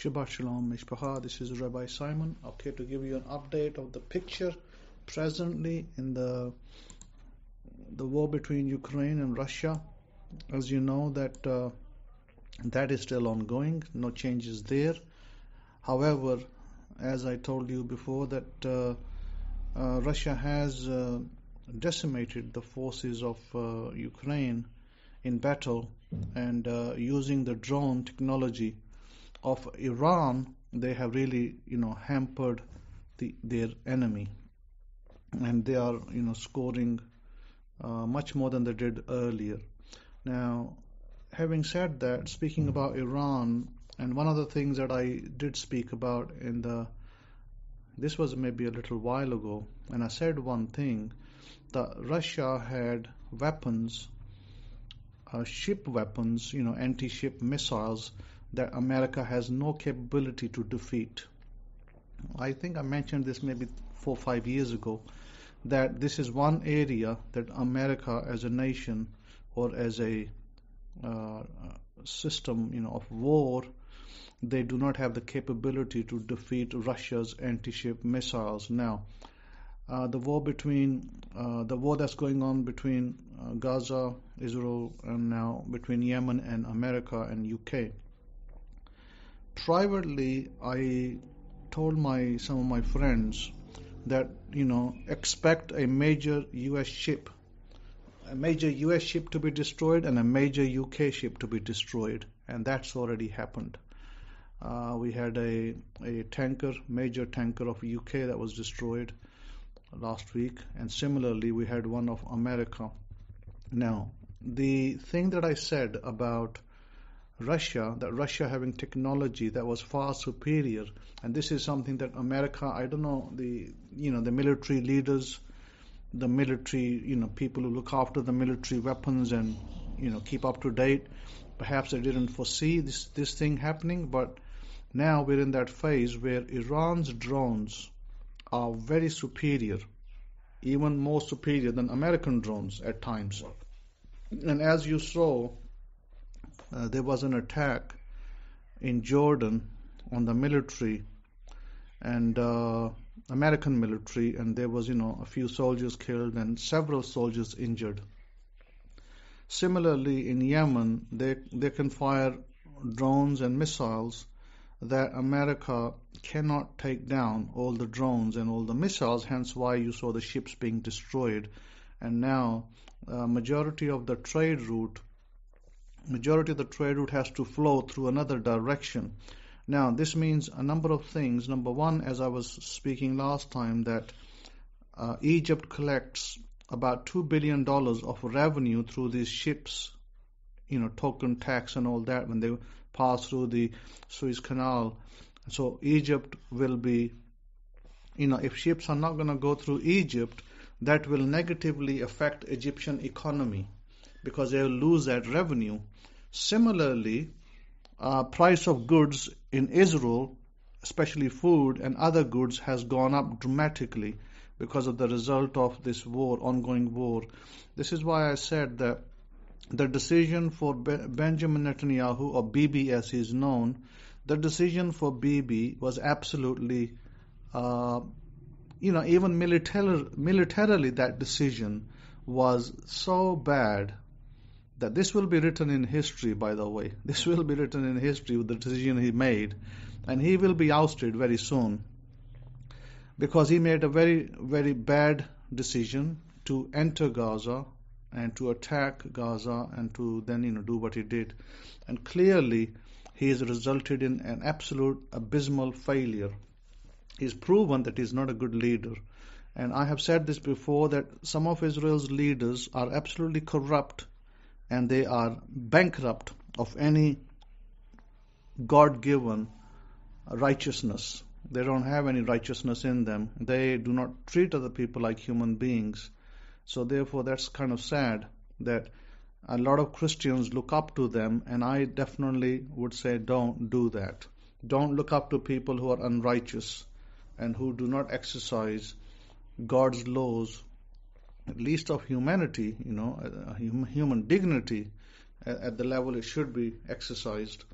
Shabbat Shalom, Mishpacha. This is Rabbi Simon. Okay, to give you an update of the picture presently in the war between Ukraine and Russia. As you know, that is still ongoing. No changes there. However, as I told you before, that Russia has decimated the forces of Ukraine in battle, and using the drone technology of Iran, they have really, hampered their enemy, and they are, scoring much more than they did earlier. Now, having said that, speaking about Iran, and one of the things that I did speak about this was maybe a little while ago, and I said one thing, that Russia had weapons, ship weapons, anti-ship missiles that America has no capability to defeat. I think I mentioned this maybe 4 or 5 years ago, that this is one area that America as a nation or as a system, of war, they do not have the capability to defeat Russia's anti-ship missiles. Now, the war that's going on between Gaza, Israel, and now between Yemen and America and UK. Privately, I told some of my friends that, expect a major US ship to be destroyed and a major UK ship to be destroyed, and that's already happened. We had a major tanker of UK that was destroyed last week, and similarly we had one of America. Now, the thing that I said about Russia, that Russia having technology that was far superior, and this is something that America, I don't know, the military leaders, the military, people who look after the military weapons and, keep up to date, perhaps they didn't foresee this thing happening, but now we're in that phase where Iran's drones are very superior, even more superior than American drones at times. And as you saw, there was an attack in Jordan on the military and American military, and there was, a few soldiers killed and several soldiers injured. Similarly, in Yemen, they can fire drones and missiles that America cannot take down, all the drones and all the missiles, hence why you saw the ships being destroyed. And now, majority of the trade route has to flow through another direction. Now, this means a number of things. Number one, as I was speaking last time, that Egypt collects about $2 billion of revenue through these ships, token tax and all that, when they pass through the Suez Canal. So Egypt will be, if ships are not going to go through Egypt, that will negatively affect Egyptian economy, because they will lose that revenue. Similarly, price of goods in Israel, especially food and other goods, has gone up dramatically because of the result of this war, ongoing war. This is why I said that the decision for Benjamin Netanyahu, or Bibi as he is known, the decision for Bibi was absolutely, even militarily that decision was so bad that this will be written in history, by the way. This will be written in history with the decision he made. And he will be ousted very soon, because he made a very, very bad decision to enter Gaza and to attack Gaza and to then, do what he did. And clearly, he has resulted in an absolute abysmal failure. He's proven that he's not a good leader. And I have said this before, that some of Israel's leaders are absolutely corrupt, and they are bankrupt of any God-given righteousness. They don't have any righteousness in them. They do not treat other people like human beings. So therefore, that's kind of sad that a lot of Christians look up to them, and I definitely would say don't do that. Don't look up to people who are unrighteous and who do not exercise God's laws, at least of humanity, human dignity at the level it should be exercised.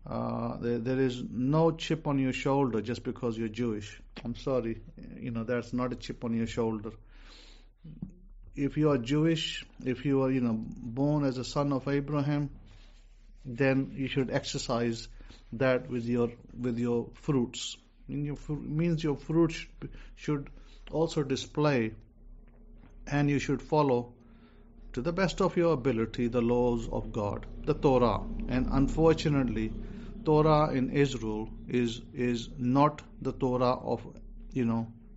There is no chip on your shoulder just because you're Jewish. I'm sorry, that's not a chip on your shoulder. If you are Jewish, if you are, born as a son of Abraham, then you should exercise that with your fruits. Means your fruits should also display, and you should follow to the best of your ability the laws of God, the Torah. And unfortunately, Torah in Israel is not the Torah of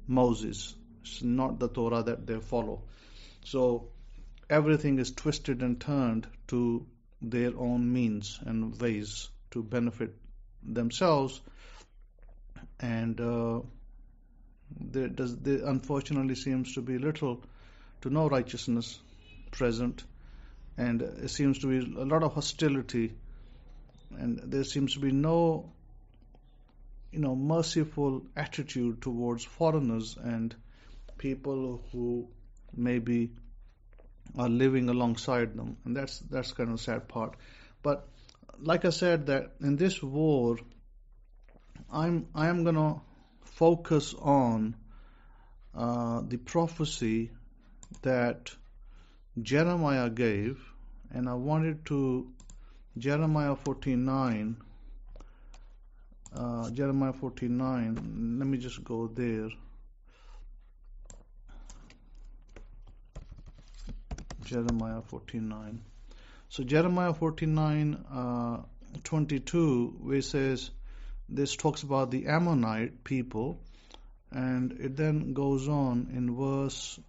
Moses. It's not the Torah that they follow. So everything is twisted and turned to their own means and ways to benefit themselves, and there unfortunately seems to be little to no righteousness present, and it seems to be a lot of hostility, and there seems to be no merciful attitude towards foreigners and people who maybe are living alongside them, and that's kind of a sad part. But like I said, that in this war, I am gonna focus on the prophecy that Jeremiah gave, and I wanted to Jeremiah 49. Jeremiah 49. Let me just go there. Jeremiah 49. So Jeremiah 49, 22, where it says, this talks about the Ammonite people, and it then goes on in verse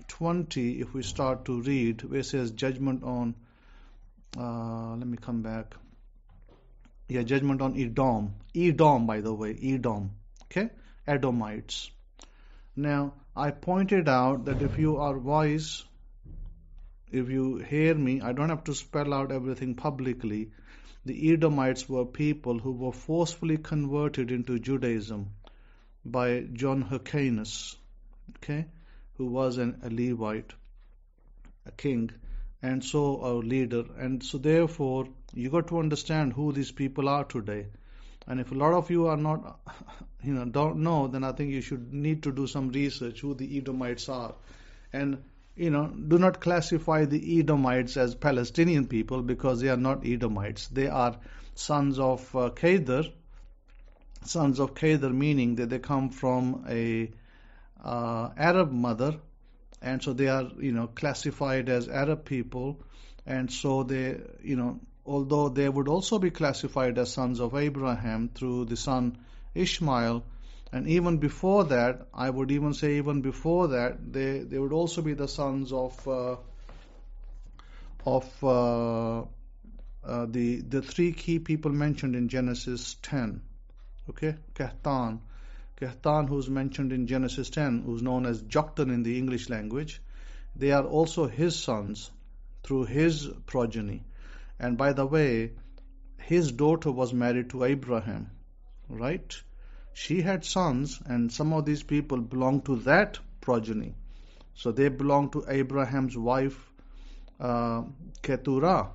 20, if we start to read, where it says judgment on, let me come back. Yeah, judgment on Edom. Edom, by the way, Edom. Okay? Edomites. Now, I pointed out that if you are wise, if you hear me, I don't have to spell out everything publicly. The Edomites were people who were forcefully converted into Judaism by John Hyrcanus, okay, who was a Levite, a king, and so our leader. And so therefore, you got to understand who these people are today. And if a lot of you are not, don't know, then I think you should need to do some research who the Edomites are. And do not classify the Edomites as Palestinian people, because they are not Edomites. They are sons of Kedar. Sons of Kedar, meaning that they come from a Arab mother, and so they are classified as Arab people. And so they although they would also be classified as sons of Abraham through the son Ishmael. And even before that, I would even say even before that, they would also be the sons of the three key people mentioned in Genesis 10. Okay, Kehtan, who's mentioned in Genesis 10, who's known as Joktan in the English language. They are also his sons through his progeny. And by the way, his daughter was married to Abraham, right? She had sons, and some of these people belong to that progeny. So they belong to Abraham's wife, Keturah,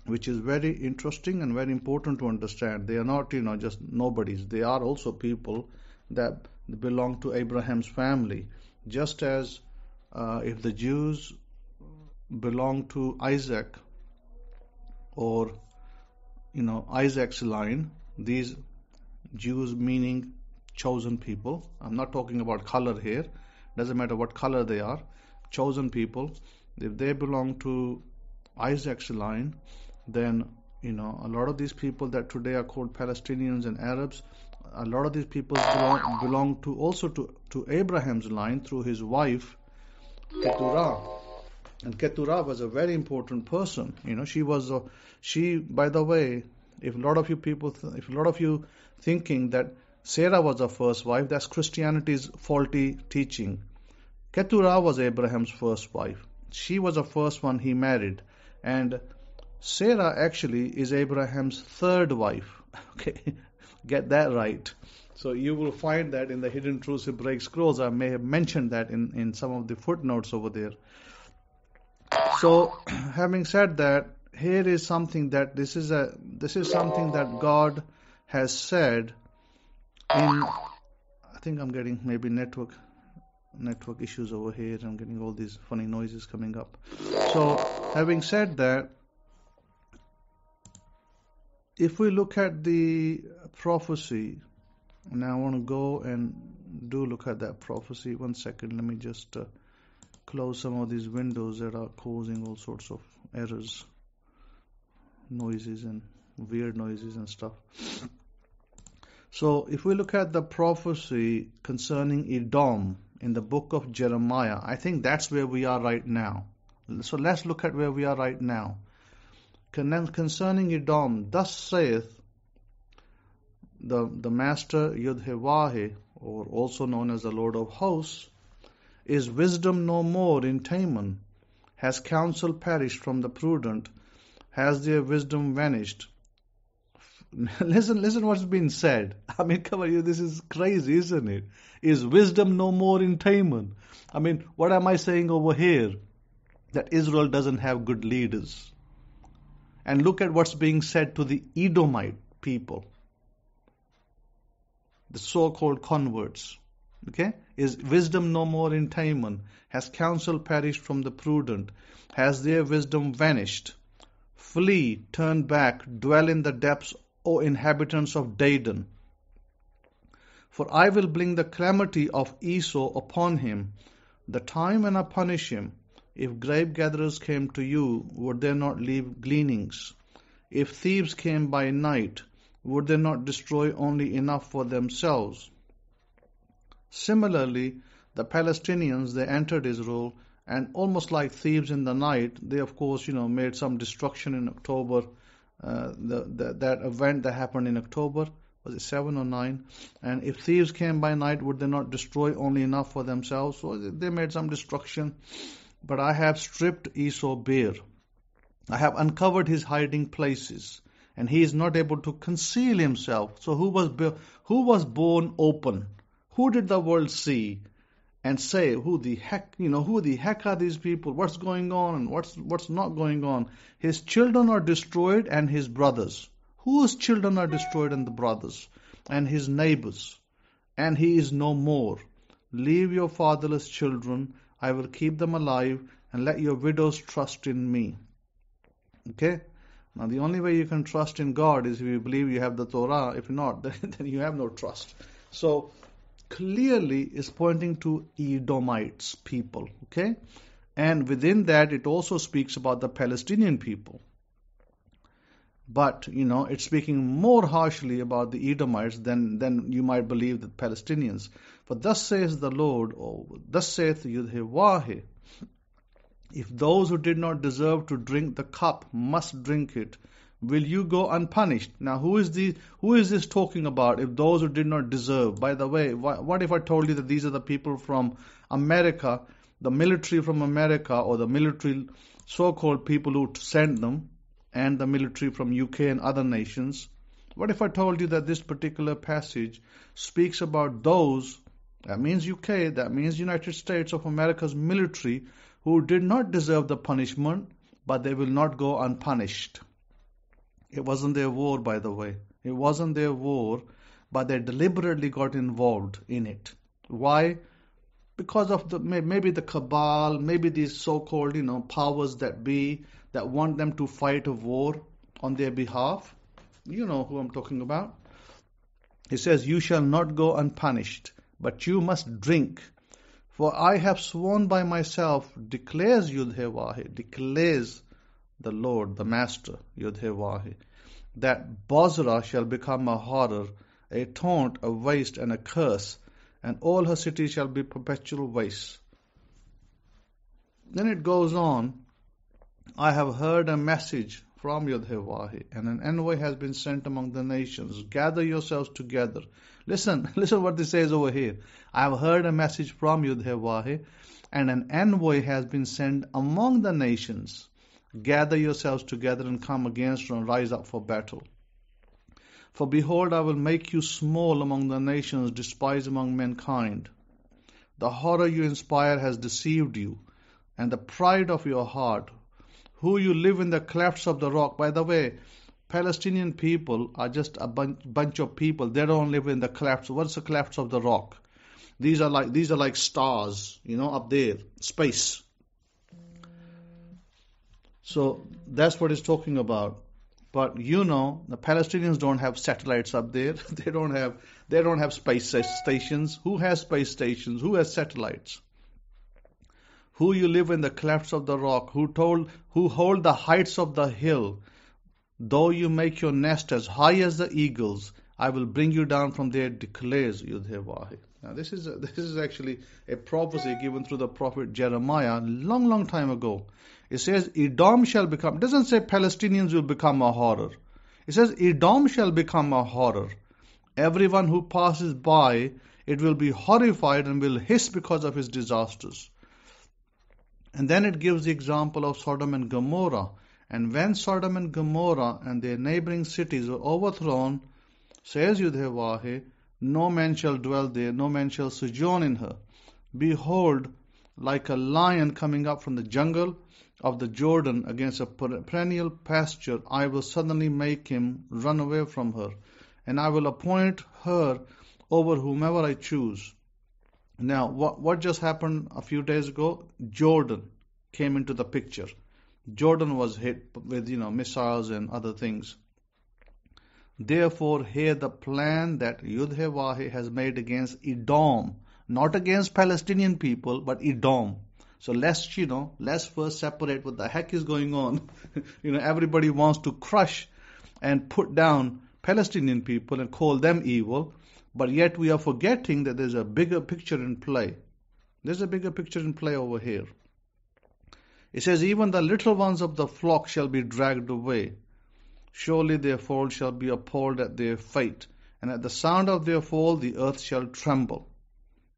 which is very interesting and very important to understand. They are not, just nobodies. They are also people that belong to Abraham's family. Just as if the Jews belong to Isaac, or, Isaac's line, these Jews meaning chosen people. I'm not talking about color here. Doesn't matter what color they are. Chosen people. If they belong to Isaac's line, then a lot of these people that today are called Palestinians and Arabs, a lot of these people belong to also to Abraham's line through his wife Keturah. And Keturah was a very important person. She by the way, if a lot of you thinking that Sarah was the first wife, that's Christianity's faulty teaching. Keturah was Abraham's first wife. She was the first one he married. And Sarah actually is Abraham's third wife. Okay, get that right. So you will find that in the Hidden Truths Hebraic Scrolls. I may have mentioned that in some of the footnotes over there. So having said that, here is something that this is something that God has said in. I think I'm getting maybe network issues over here. I'm getting all these funny noises coming up. So, having said that, if we look at the prophecy, now I want to go and look at that prophecy. 1 second, let me just close some of these windows that are causing all sorts of errors, noises and weird noises and stuff. So if we look at the prophecy concerning Edom in the book of Jeremiah, I think that's where we are right now. So let's look at where we are right now. Concerning Edom, thus saith the Master Yud-Heh-Vah-Heh, or also known as the Lord of Hosts, is wisdom no more in Teman? Has counsel perished from the prudent? Has their wisdom vanished? Listen what's been said. I mean, come on, this is crazy, isn't it? Is wisdom no more in Teman? I mean, what am I saying over here? That Israel doesn't have good leaders. And look at what's being said to the Edomite people, the so-called converts. Okay? Is wisdom no more in Teman? Has counsel perished from the prudent? Has their wisdom vanished? Flee, turn back, dwell in the depths, O inhabitants of Dedan. For I will bring the calamity of Esau upon him, the time when I punish him. If grape gatherers came to you, would they not leave gleanings? If thieves came by night, would they not destroy only enough for themselves? Similarly, the Palestinians, they entered Israel, and almost like thieves in the night, they of course, made some destruction in October. That event that happened in October, was it 7 or 9? And if thieves came by night, would they not destroy only enough for themselves? So they made some destruction. But I have stripped Esau bare. I have uncovered his hiding places, and he is not able to conceal himself. So who was born open? Who did the world see and say, who the heck are these people? What's going on and what's not going on? His children are destroyed and his brothers. Whose children are destroyed and the brothers? And his neighbors. And he is no more. Leave your fatherless children. I will keep them alive, and let your widows trust in me. Okay? Now the only way you can trust in God is if you believe you have the Torah. If not, then you have no trust. So clearly is pointing to Edomites people. Okay? And within that it also speaks about the Palestinian people. But, it's speaking more harshly about the Edomites than you might believe the Palestinians. For thus says the Lord, or thus saith Yud-Heh-Vah-Heh, if those who did not deserve to drink the cup must drink it, will you go unpunished? Now, who is this talking about? If those who did not deserve. By the way, what if I told you that these are the people from America, the military from America, or the military so-called people who sent them, and the military from UK and other nations? What if I told you that this particular passage speaks about those, that means UK, that means United States of America's military, who did not deserve the punishment, but they will not go unpunished. It wasn't their war, by the way. It wasn't their war, but they deliberately got involved in it. Why? Because of maybe the cabal, maybe these so-called, powers that be, that want them to fight a war on their behalf. You know who I'm talking about. He says, you shall not go unpunished, but you must drink. For I have sworn by myself, declares Yud-Heh-Vah-Heh, declares the Lord, the Master, Yud-Heh-Vah-Heh, that Bozrah shall become a horror, a taunt, a waste, and a curse, and all her cities shall be perpetual waste. Then it goes on, I have heard a message from Yud-Heh-Vah-Heh, and an envoy has been sent among the nations. Gather yourselves together. Listen what this says over here. I have heard a message from Yud-Heh-Vah-Heh, and an envoy has been sent among the nations. Gather yourselves together and come against her and rise up for battle. For behold, I will make you small among the nations, despised among mankind. The horror you inspire has deceived you, and the pride of your heart, who you live in the clefts of the rock. By the way, Palestinian people are just a bunch of people. They don't live in the clefts. What's the clefts of the rock? These are like stars, up there, space. So that's what it's talking about. But the Palestinians don't have satellites up there. They don't have space stations. Who has space stations? Who has satellites? Who you live in the clefts of the rock, who hold the heights of the hill, though you make your nest as high as the eagles, I will bring you down from there, declares Yud-Heh-Vah-Heh. Now this is actually a prophecy given through the prophet Jeremiah long time ago. It says Edom shall become, it doesn't say Palestinians will become a horror. It says Edom shall become a horror. Everyone who passes by, it will be horrified and will hiss because of his disasters. And then it gives the example of Sodom and Gomorrah. And when Sodom and Gomorrah and their neighboring cities were overthrown, says Yud-Heh-Vah-Heh, no man shall dwell there, no man shall sojourn in her. Behold, like a lion coming up from the jungle of the Jordan against a perennial pasture, I will suddenly make him run away from her, and I will appoint her over whomever I choose. Now, what just happened a few days ago? Jordan came into the picture. Jordan was hit with, missiles and other things. Therefore, hear the plan that Yud-Heh-Vah-Heh has made against Edom, not against Palestinian people, but Edom. So let's first separate what the heck is going on. Everybody wants to crush and put down Palestinian people and call them evil. But yet we are forgetting that there's a bigger picture in play. There's a bigger picture in play over here. It says, even the little ones of the flock shall be dragged away. Surely their fall shall be appalled at their fate. And at the sound of their fall, the earth shall tremble.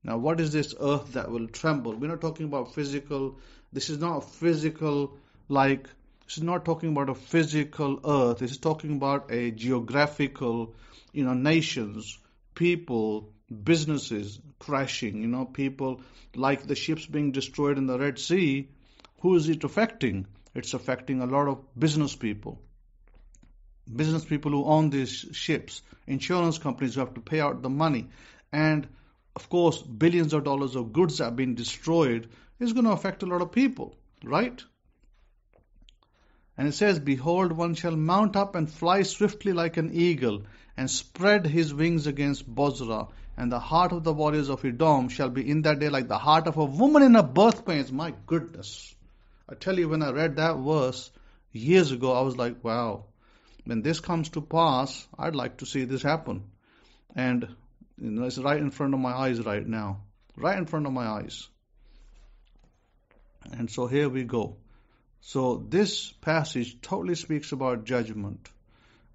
Now, what is this earth that will tremble? We're not talking about physical. This is not physical, this is not talking about a physical earth. This is talking about a geographical, nations, people, businesses crashing, people like the ships being destroyed in the Red Sea. Who is it affecting? It's affecting a lot of business people. Business people who own these ships, insurance companies who have to pay out the money, and of course, billions of dollars of goods that have been destroyed is going to affect a lot of people, right? And it says, behold, one shall mount up and fly swiftly like an eagle, and spread his wings against Bozrah, and the heart of the warriors of Edom shall be in that day like the heart of a woman in her birth pains. My goodness. I tell you, when I read that verse years ago, I was like, wow, when this comes to pass, I'd like to see this happen. And it's right in front of my eyes right now. Right in front of my eyes. And so here we go. So this passage totally speaks about judgment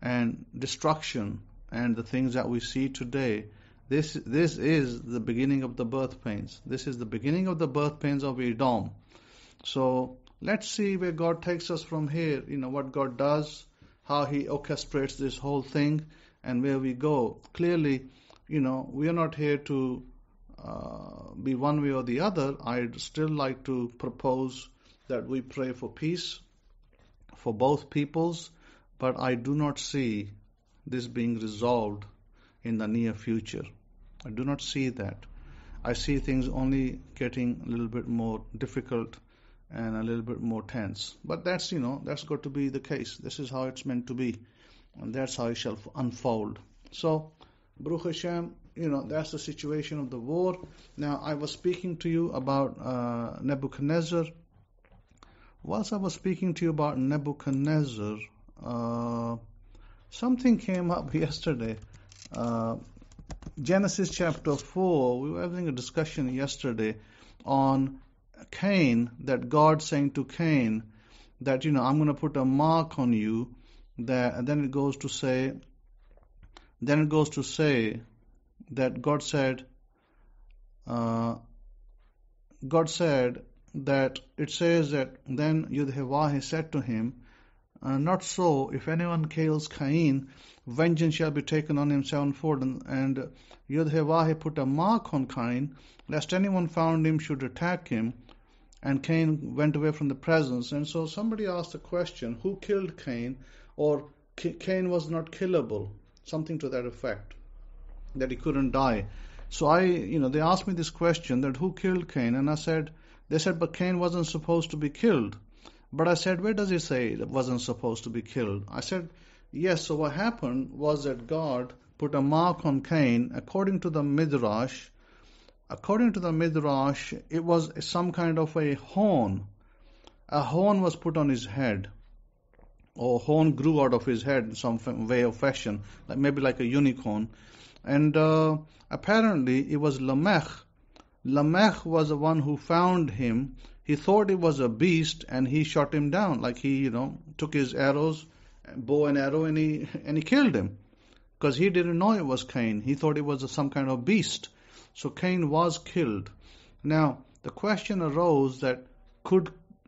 and destruction and the things that we see today. This is the beginning of the birth pains. This is the beginning of the birth pains of Edom. So let's see where God takes us from here. What God does, how He orchestrates this whole thing, and where we go. Clearly, we are not here to be one way or the other. I'd still like to propose that we pray for peace for both peoples, but I do not see this being resolved in the near future. I do not see that. I see things only getting a little bit more difficult and a little bit more tense. But that's got to be the case. This is how it's meant to be, and that's how it shall unfold. So, Baruch Hashem, that's the situation of the war. Now, I was speaking to you about Nebuchadnezzar. Whilst I was speaking to you about Nebuchadnezzar, something came up yesterday. Genesis chapter 4, we were having a discussion yesterday on Cain, that God saying to Cain that, I'm going to put a mark on you. And then it goes to say that God said that it says that then Yud-Heh-Vah-Heh said to him, not so, if anyone kills Cain, vengeance shall be taken on him sevenfold. And Yud-Heh-Vah-Heh put a mark on Cain, lest anyone found him should attack him. and Cain went away from the presence. And so somebody asked the question, who killed Cain? Or Cain was not killable, something to that effect, that he couldn't die. So they asked me this question, that who killed Cain? And they said, but Cain wasn't supposed to be killed. But I said, where does it say it wasn't supposed to be killed? I said, yes, so what happened was that God put a mark on Cain. According to the Midrash, it was some kind of a horn. A horn was put on his head, or horn grew out of his head in some way or fashion, maybe like a unicorn. And apparently it was Lamech. Lamech was the one who found him. He thought it was a beast, and he shot him down. Like he, took his arrows, bow and arrow, and he killed him, because he didn't know it was Cain. He thought it was some kind of beast. So Cain was killed. Now the question arose that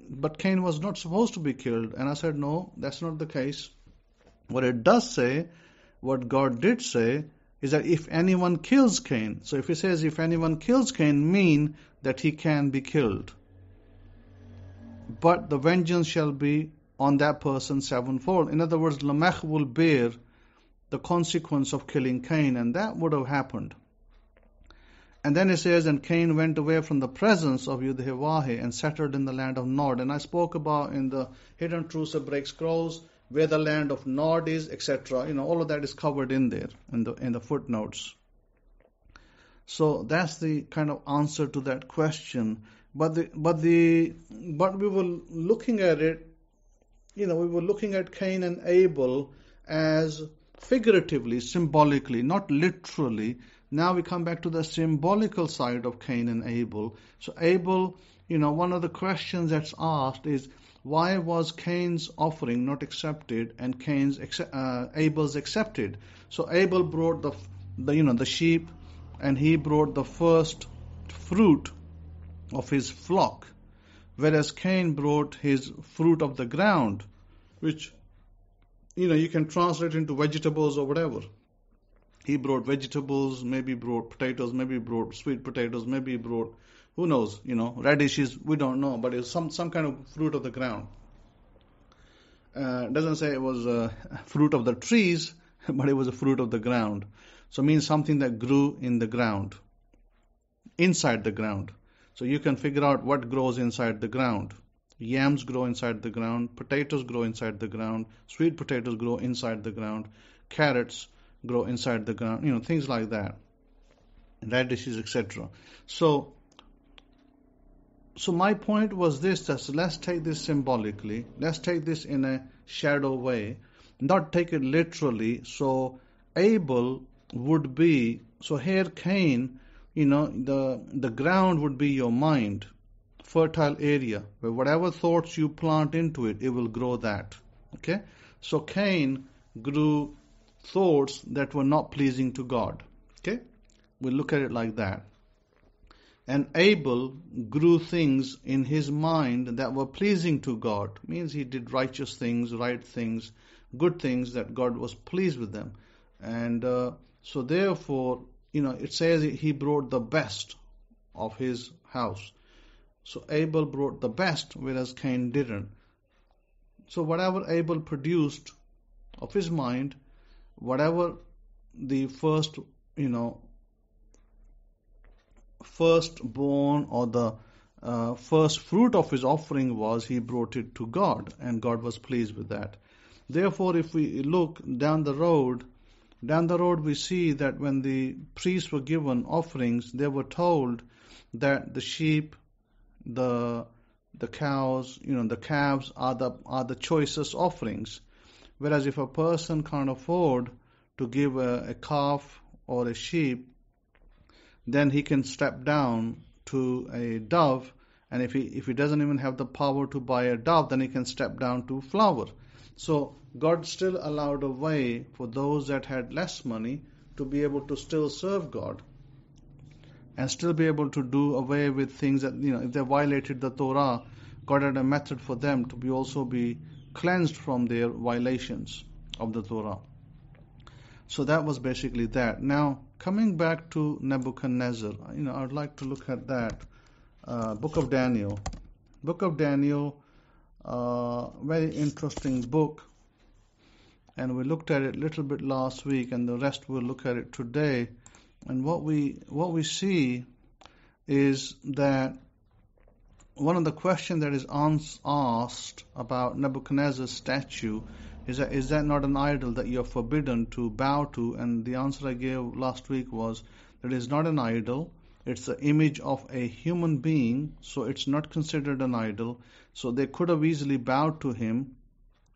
but Cain was not supposed to be killed. And I said, no, that's not the case. What it does say, what God did say, is that if anyone kills Cain. So if it says if anyone kills Cain, mean that he can be killed. But the vengeance shall be on that person sevenfold. In other words, Lamech will bear the consequence of killing Cain, and that would have happened. And then it says, and Cain went away from the presence of Yahoshua and settled in the land of Nod. And I spoke about in the Hidden Truths Hebraic Scrolls where the land of Nod is, etc. All of that is covered in there in the footnotes. So that's the kind of answer to that question. But we were looking at it. We were looking at Cain and Abel as figuratively, symbolically, not literally. Now we come back to the symbolical side of Cain and Abel. So Abel, one of the questions that's asked is, why was Cain's offering not accepted and Abel's accepted? So Abel brought the sheep, and he brought the first fruit of his flock, whereas Cain brought his fruit of the ground, which you can translate into vegetables or whatever. He brought vegetables, maybe brought potatoes, maybe brought sweet potatoes, maybe brought, who knows, radishes, we don't know, but it's some kind of fruit of the ground. It doesn't say it was a fruit of the trees, but it was a fruit of the ground. So it means something that grew in the ground, inside the ground. So you can figure out what grows inside the ground. Yams grow inside the ground, potatoes grow inside the ground, sweet potatoes grow inside the ground, carrots grow inside the ground, things like that, radishes, etc. So my point was this, that let's take this symbolically, let's take this in a shadow way, not take it literally. So Abel would be, so here Cain, the ground would be your mind, fertile area, where whatever thoughts you plant into it, it will grow that. Okay? So Cain grew thoughts that were not pleasing to God. Okay? We'll look at it like that. And Abel grew things in his mind that were pleasing to God. Means he did righteous things, right things, good things that God was pleased with them. And so therefore, it says he brought the best of his house. So Abel brought the best, whereas Cain didn't. So whatever Abel produced of his mind, whatever the firstborn or the first fruit of his offering was, he brought it to God, and God was pleased with that. Therefore, if we look down the road we see that when the priests were given offerings, they were told that the sheep, the cows, the calves are the choicest offerings. Whereas if a person can't afford to give a calf or a sheep, then he can step down to a dove, and if he doesn't even have the power to buy a dove, then he can step down to flour. So God still allowed a way for those that had less money to be able to still serve God and still be able to do away with things that, if they violated the Torah, God had a method for them to also be cleansed from their violations of the Torah. So that was basically that. Now, coming back to Nebuchadnezzar, I'd like to look at that. Book of Daniel. Book of Daniel, very interesting book, and we looked at it a little bit last week, and the rest we'll look at it today. And what we see is that one of the questions that is asked about Nebuchadnezzar's statue is that not an idol that you are forbidden to bow to? And the answer I gave last week was that it is not an idol. It's the image of a human being, so it's not considered an idol. So they could have easily bowed to him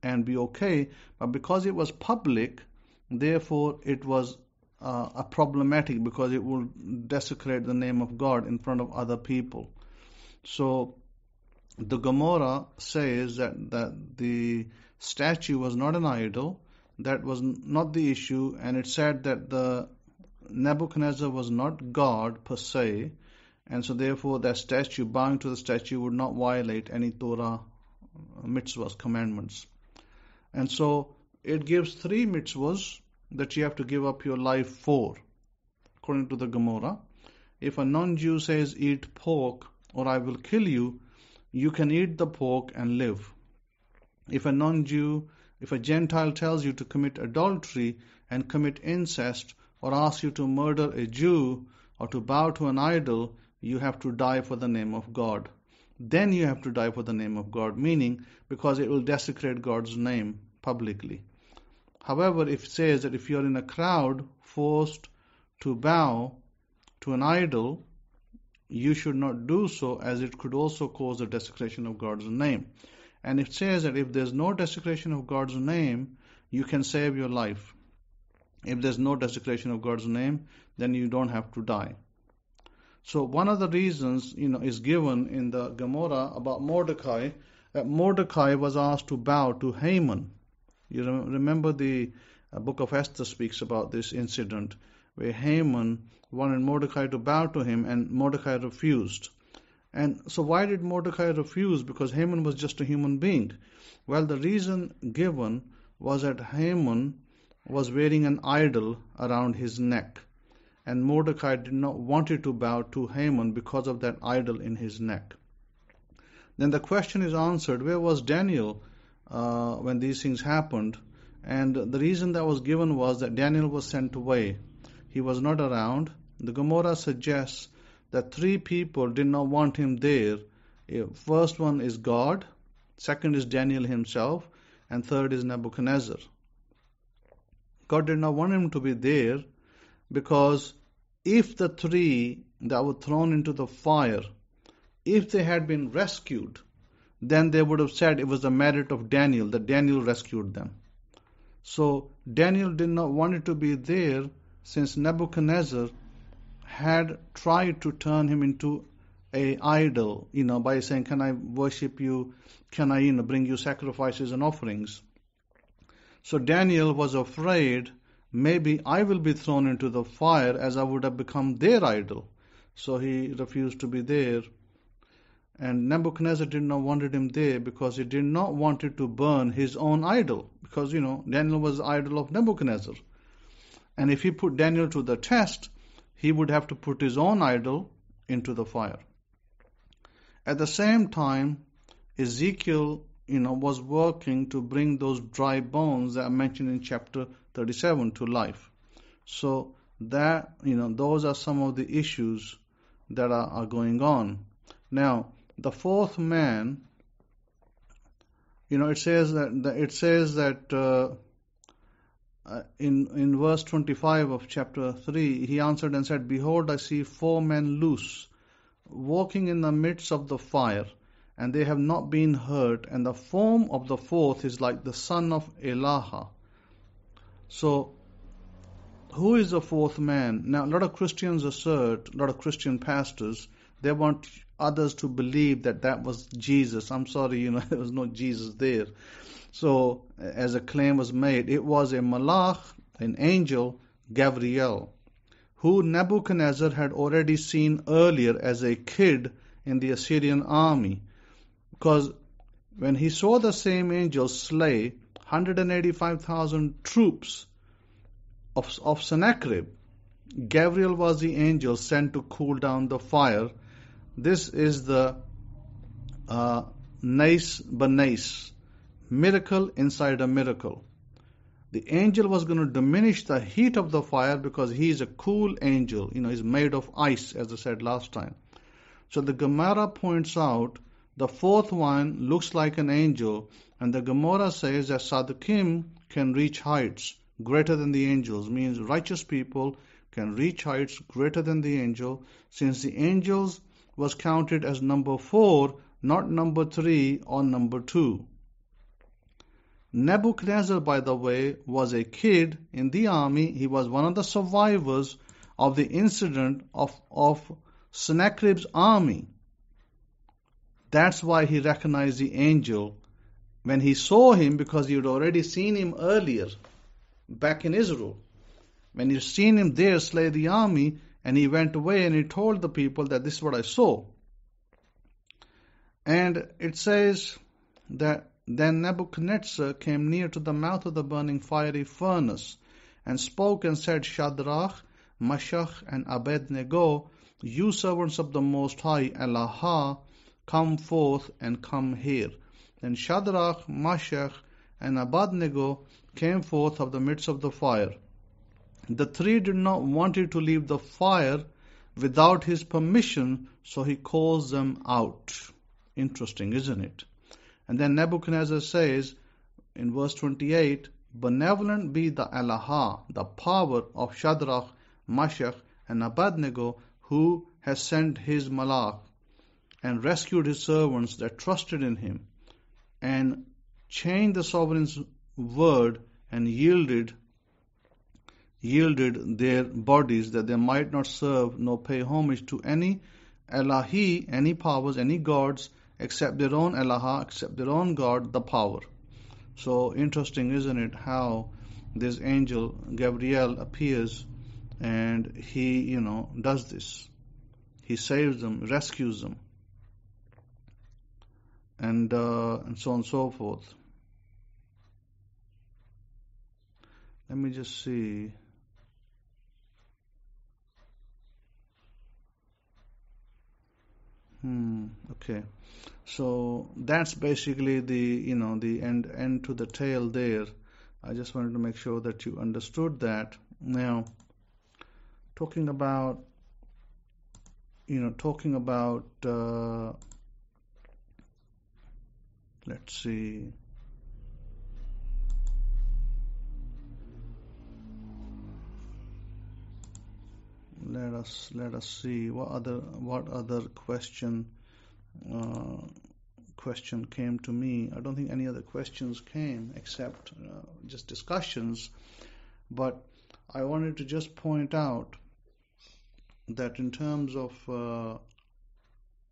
and be okay, but because it was public, therefore it was a problematic, because it will desecrate the name of God in front of other people. So the Gemara says that the statue was not an idol, that was not the issue, and it said that the Nebuchadnezzar was not God per se, and so therefore that statue, bowing to the statue, would not violate any Torah mitzvahs, commandments. And so it gives 3 mitzvahs that you have to give up your life for, according to the Gemara. If a non-Jew says, eat pork or I will kill you, you can eat the pork and live. If a Gentile tells you to commit adultery and commit incest, or asks you to murder a Jew or to bow to an idol, you have to die for the name of God. Then you have to die for the name of God, meaning because it will desecrate God's name publicly. However, if it says that if you are in a crowd forced to bow to an idol, you should not do so, as it could also cause the desecration of God's name. And it says that if there's no desecration of God's name, you can save your life. If there's no desecration of God's name, then you don't have to die. So one of the reasons, is given in the Gemara about Mordecai, that Mordecai was asked to bow to Haman. You remember the book of Esther speaks about this incident, where Haman wanted Mordecai to bow to him, and Mordecai refused. And so why did Mordecai refuse? Because Haman was just a human being. Well, the reason given was that Haman was wearing an idol around his neck, and Mordecai did not want to bow to Haman because of that idol in his neck. Then the question is answered, where was Daniel when these things happened? And the reason that was given was that Daniel was sent away. He was not around. The Gemara suggests that 3 people did not want him there. First one is God, second is Daniel himself, and third is Nebuchadnezzar. God did not want him to be there, because if the 3 that were thrown into the fire, if they had been rescued, then they would have said it was the merit of Daniel, that Daniel rescued them. So Daniel did not want it to be there, since Nebuchadnezzar had tried to turn him into an idol, by saying, can I worship you? Can I, bring you sacrifices and offerings? So Daniel was afraid, maybe I will be thrown into the fire as I would have become their idol. So he refused to be there. And Nebuchadnezzar did not want him there, because he did not want to burn his own idol. Because, Daniel was the idol of Nebuchadnezzar. And if he put Daniel to the test, he would have to put his own idol into the fire. At the same time, Ezekiel, was working to bring those dry bones that are mentioned in chapter 37 to life. So that, those are some of the issues that are going on. Now, the 4th man, it says that in verse 25 of chapter 3, he answered and said, behold, I see 4 men loose, walking in the midst of the fire, and they have not been hurt, and the form of the 4th is like the son of Elijah. So, who is the 4th man? Now, a lot of Christians assert, a lot of Christian pastors, they want others to believe that was Jesus. I'm sorry, there was no Jesus there. So, as a claim was made, it was a Malach, an angel, Gabriel, who Nebuchadnezzar had already seen earlier as a kid in the Assyrian army. Because when he saw the same angel slay 185,000 troops of Sennacherib, Gabriel was the angel sent to cool down the fire. This is the Nace Banase, miracle inside a miracle. The angel was going to diminish the heat of the fire because he is a cool angel. He's made of ice, as I said last time. So the Gemara points out the fourth one looks like an angel, and the Gemara says that Sadiqim can reach heights greater than the angels, means righteous people can reach heights greater than the angel, since the angels was counted as number 4, not number 3 or number 2. Nebuchadnezzar, by the way, was a kid in the army. He was one of the survivors of the incident of Sennacherib's army. That's why he recognized the angel when he saw him, because he had already seen him earlier back in Israel. When he seen him there slay the army, and he went away and he told the people that this is what I saw. And it says that then Nebuchadnezzar came near to the mouth of the burning fiery furnace and spoke and said, Shadrach, Meshach, and Abednego, you servants of the Most High, Allah, come forth and come here. Then Shadrach, Meshach, and Abednego came forth of the midst of the fire. The three did not want to leave the fire without his permission, so he calls them out. Interesting, isn't it? And then Nebuchadnezzar says in verse 28, benevolent be the Allah, the power of Shadrach, Meshach, and Abednego, who has sent his Malaki and rescued his servants that trusted in him, and changed the sovereign's word and yielded their bodies, that they might not serve nor pay homage to any Elahi, any powers, any gods, except their own Allah, except their own God, the power. So interesting, isn't it, how this angel Gabriel appears and he, does this. He saves them, rescues them, and so on and so forth. Let me just see. Okay. So that's basically the end to the tale there. I just wanted to make sure that you understood that. Now, talking about let's see. Let us see what other question came to me. I don't think any other questions came except just discussions. But I wanted to just point out that in terms of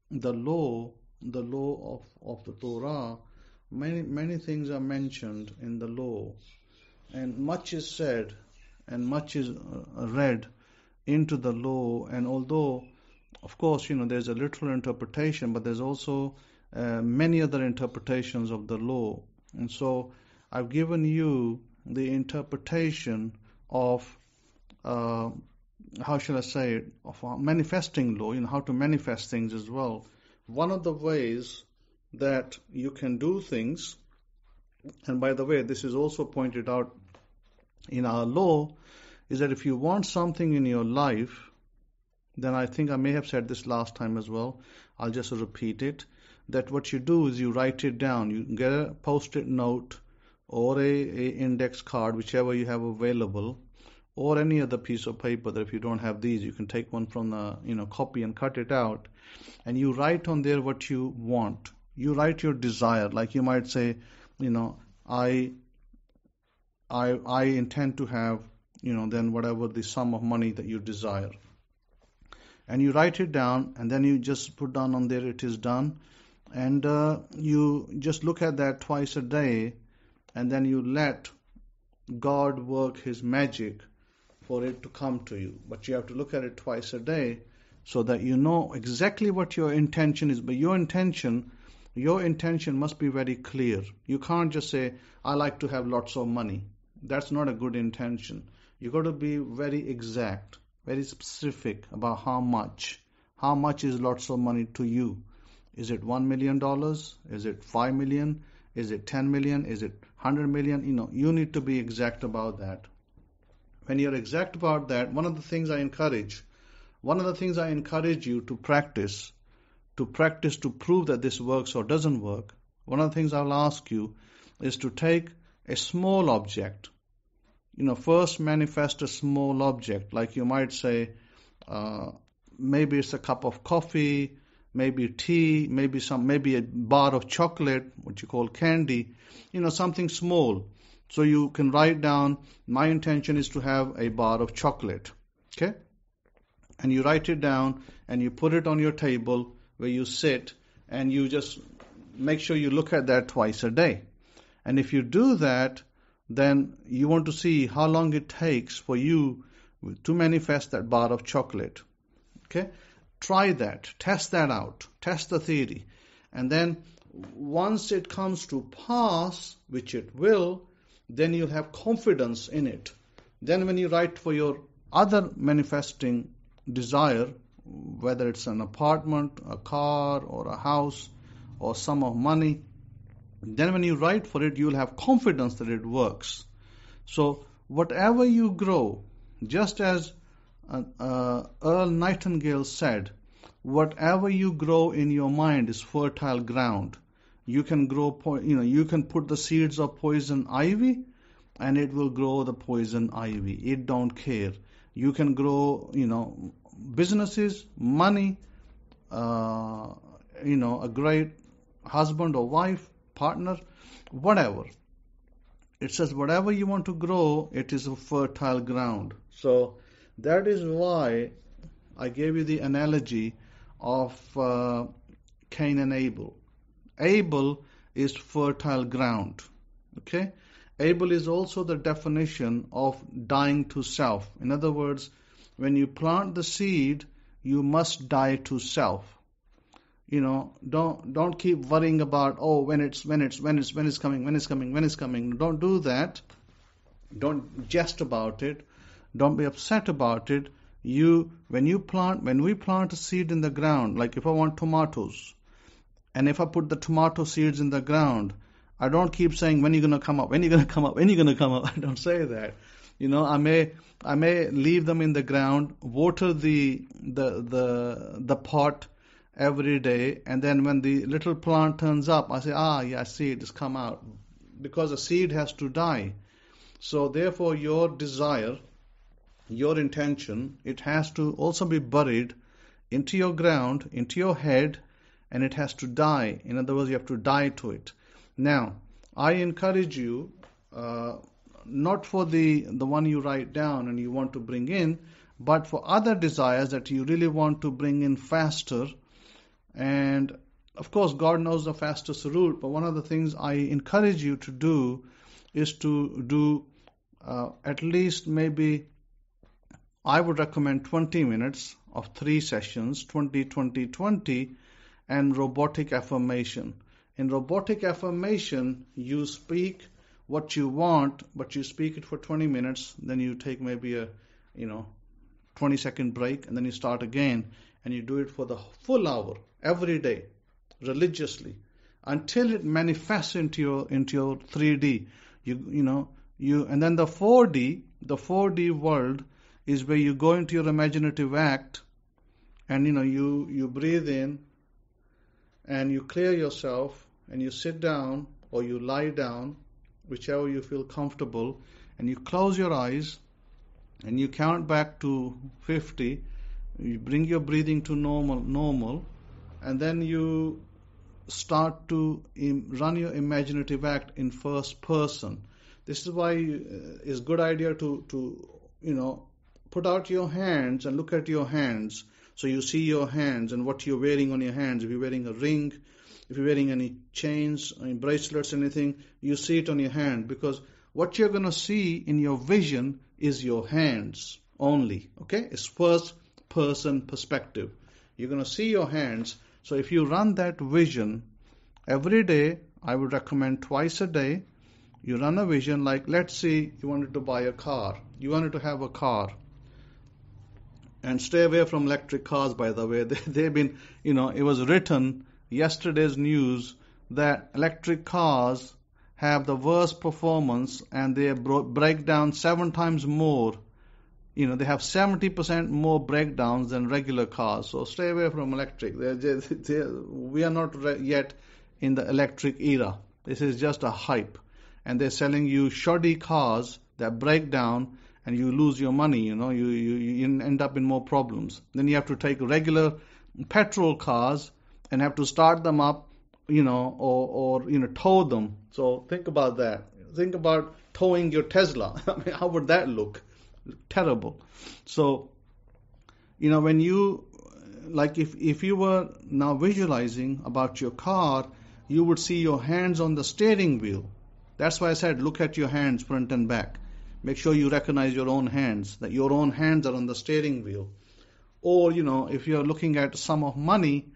the law of the Torah, many things are mentioned in the law, and much is said and much is read into the law. And although, of course, there's a literal interpretation, but there's also many other interpretations of the law. And so I've given you the interpretation of how shall I say it, of manifesting law, how to manifest things as well. One of the ways that you can do things, and by the way, this is also pointed out in our law, is that if you want something in your life, then I think I may have said this last time as well, I'll just repeat it, that what you do is you write it down. You get a post-it note or a index card, whichever you have available, or any other piece of paper that if you don't have these, you can take one from the copy and cut it out, and you write on there what you want. You write your desire, like you might say, I intend to have, then whatever the sum of money that you desire. And you write it down, and then you just put down on there, it is done. And you just look at that twice a day, and then you let God work His magic for it to come to you. But you have to look at it twice a day so that you know exactly what your intention is. But your intention must be very clear. You can't just say, I like to have lots of money. That's not a good intention. You've got to be very exact, very specific about how much is lots of money to you. Is it $1 million? Is it 5 million? Is it 10 million? Is it 100 million? You need to be exact about that. When you're exact about that, one of the things I encourage you to practice to prove that this works or doesn't work. One of the things I'll ask you is to take a small object. First manifest a small object, like you might say, maybe it's a cup of coffee, maybe tea, maybe a bar of chocolate, what you call candy, something small. So you can write down, my intention is to have a bar of chocolate, okay? And you write it down and you put it on your table where you sit, and you just make sure you look at that twice a day. And if you do that, then you want to see how long it takes for you to manifest that bar of chocolate. Okay? Try that. Test that out. Test the theory. And then once it comes to pass, which it will, then you'll have confidence in it. Then when you write for your other manifesting desire, whether it's an apartment, a car, or a house, or sum of money, then when you write for it, you'll have confidence that it works. So whatever you grow, just as Earl Nightingale said, whatever you grow in your mind is fertile ground. You can grow, you can put the seeds of poison ivy, and it will grow the poison ivy. It don't care. You can grow, businesses, money, a great husband or wife, partner, whatever. It says whatever you want to grow, it is a fertile ground. So that is why I gave you the analogy of Cain and Abel. Abel is fertile ground. Okay? Abel is also the definition of dying to self. In other words, when you plant the seed, you must die to self. Don't keep worrying about when it's coming. Don't do that. Don't jest about it. Don't be upset about it. When we plant a seed in the ground, like if I want tomatoes, and if I put the tomato seeds in the ground, I don't keep saying, when are you going to come up? When are you going to come up? When are you going to come up? I don't say that. I may leave them in the ground, water the pot every day, and then when the little plant turns up, I say, I see it has come out, because a seed has to die. So therefore, your desire, your intention, it has to also be buried into your ground, into your head, and it has to die. In other words, you have to die to it. Now, I encourage you, not for the one you write down and you want to bring in, but for other desires that you really want to bring in faster. And of course, God knows the fastest route, but one of the things I encourage you to do is to do at least maybe, I would recommend 20 minutes of 3 sessions, 20, 20, 20, and robotic affirmation. In robotic affirmation, you speak what you want, but you speak it for 20 minutes, then you take maybe a 20-second break, and then you start again, and you do it for the full hour, every day, religiously, until it manifests into your 3D. And then the 4D world is where you go into your imaginative act, and you breathe in, and you clear yourself, and you sit down or you lie down, whichever you feel comfortable, and you close your eyes, and you count back to 50. You bring your breathing to normal, and then you start to run your imaginative act in first person. This is why it's a good idea to put out your hands and look at your hands, so you see your hands and what you're wearing on your hands. If you're wearing a ring, if you're wearing any chains, any bracelets, anything, you see it on your hand, because what you're going to see in your vision is your hands only. Okay? It's first person perspective. You're going to see your hands. So if you run that vision every day, I would recommend twice a day, you run a vision, like let's say you wanted to buy a car. You wanted to have a car. And stay away from electric cars, by the way. They've been, it was written yesterday's news that electric cars have the worst performance and they break down 7 times more. They have 70% more breakdowns than regular cars. So stay away from electric. We are not yet in the electric era. This is just a hype. And they're selling you shoddy cars that break down and you lose your money. You end up in more problems. Then you have to take regular petrol cars and have to start them up, or tow them. So think about that. Think about towing your Tesla. I mean, how would that look? Terrible. So, when you, like if you were now visualizing about your car, you would see your hands on the steering wheel. That's why I said look at your hands front and back. Make sure you recognize your own hands, that your own hands are on the steering wheel. Or, if you're looking at a sum of money,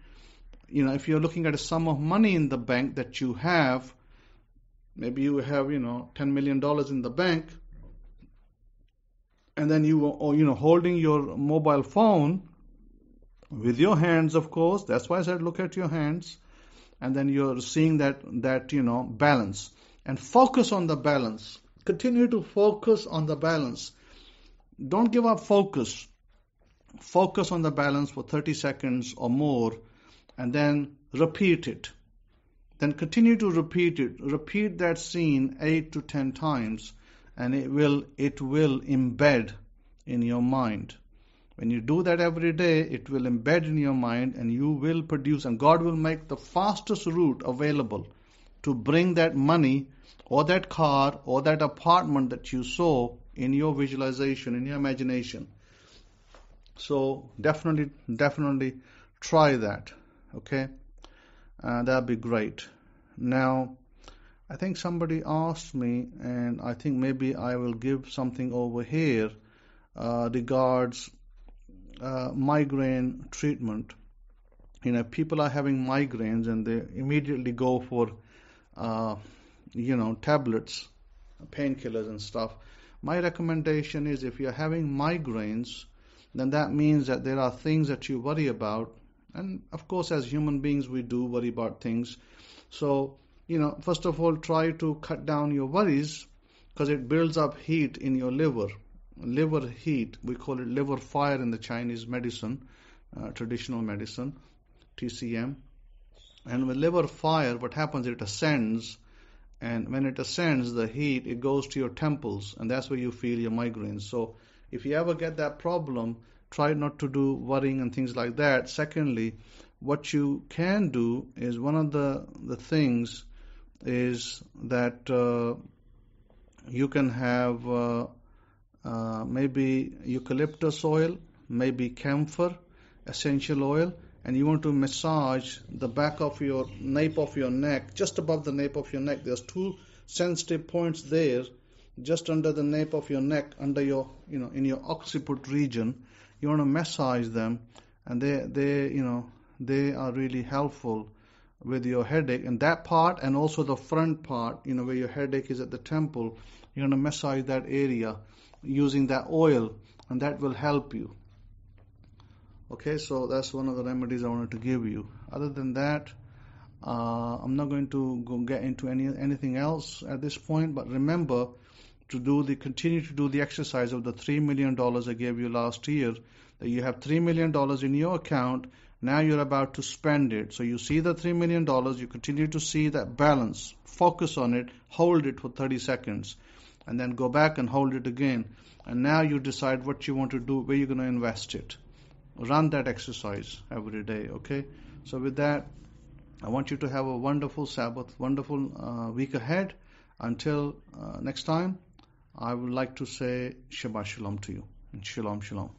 if you're looking at a sum of money in the bank that you have, maybe you have, $10 million in the bank, and then holding your mobile phone with your hands, of course. That's why I said look at your hands. And then you're seeing that balance. And focus on the balance. Continue to focus on the balance. Don't give up focus. Focus on the balance for 30 seconds or more, and then repeat it. Then continue to repeat it. Repeat that scene 8 to 10 times, and it will embed in your mind. When you do that every day, it will embed in your mind, and you will produce, and God will make the fastest route available to bring that money or that car or that apartment that you saw in your visualization, in your imagination. So definitely try that. Okay, that'd be great. Now, I think somebody asked me, and I think maybe I will give something over here regards migraine treatment. People are having migraines and they immediately go for tablets, painkillers and stuff. My recommendation is, if you're having migraines, then that means that there are things that you worry about. And of course, as human beings, we do worry about things. So, first of all, try to cut down your worries, because it builds up heat in your liver. Liver heat, we call it liver fire in the Chinese medicine, traditional medicine, TCM. And with liver fire, what happens, it ascends. And when it ascends, the heat, it goes to your temples, and that's where you feel your migraines. So if you ever get that problem, try not to do worrying and things like that. Secondly, what you can do is, one of the things is that you can have maybe eucalyptus oil, maybe camphor, essential oil, and you want to massage the back of your nape of your neck, just above the nape of your neck. There's 2 sensitive points there, just under the nape of your neck, under your, in your occiput region. You want to massage them, and they are really helpful with your headache. And that part, and also the front part, where your headache is at the temple, you want to massage that area using that oil, and that will help you. Okay, so that's one of the remedies I wanted to give you. Other than that, I'm not going to get into anything else at this point, but remember to continue to do the exercise of the $3 million I gave you last year, that you have $3 million in your account. Now you're about to spend it. So you see the $3 million, you continue to see that balance, focus on it, hold it for 30 seconds, and then go back and hold it again. And now you decide what you want to do, where you're going to invest it. Run that exercise every day, okay? So with that, I want you to have a wonderful Sabbath, wonderful week ahead. Until next time, I would like to say Shabbat Shalom to you. And Shalom, Shalom.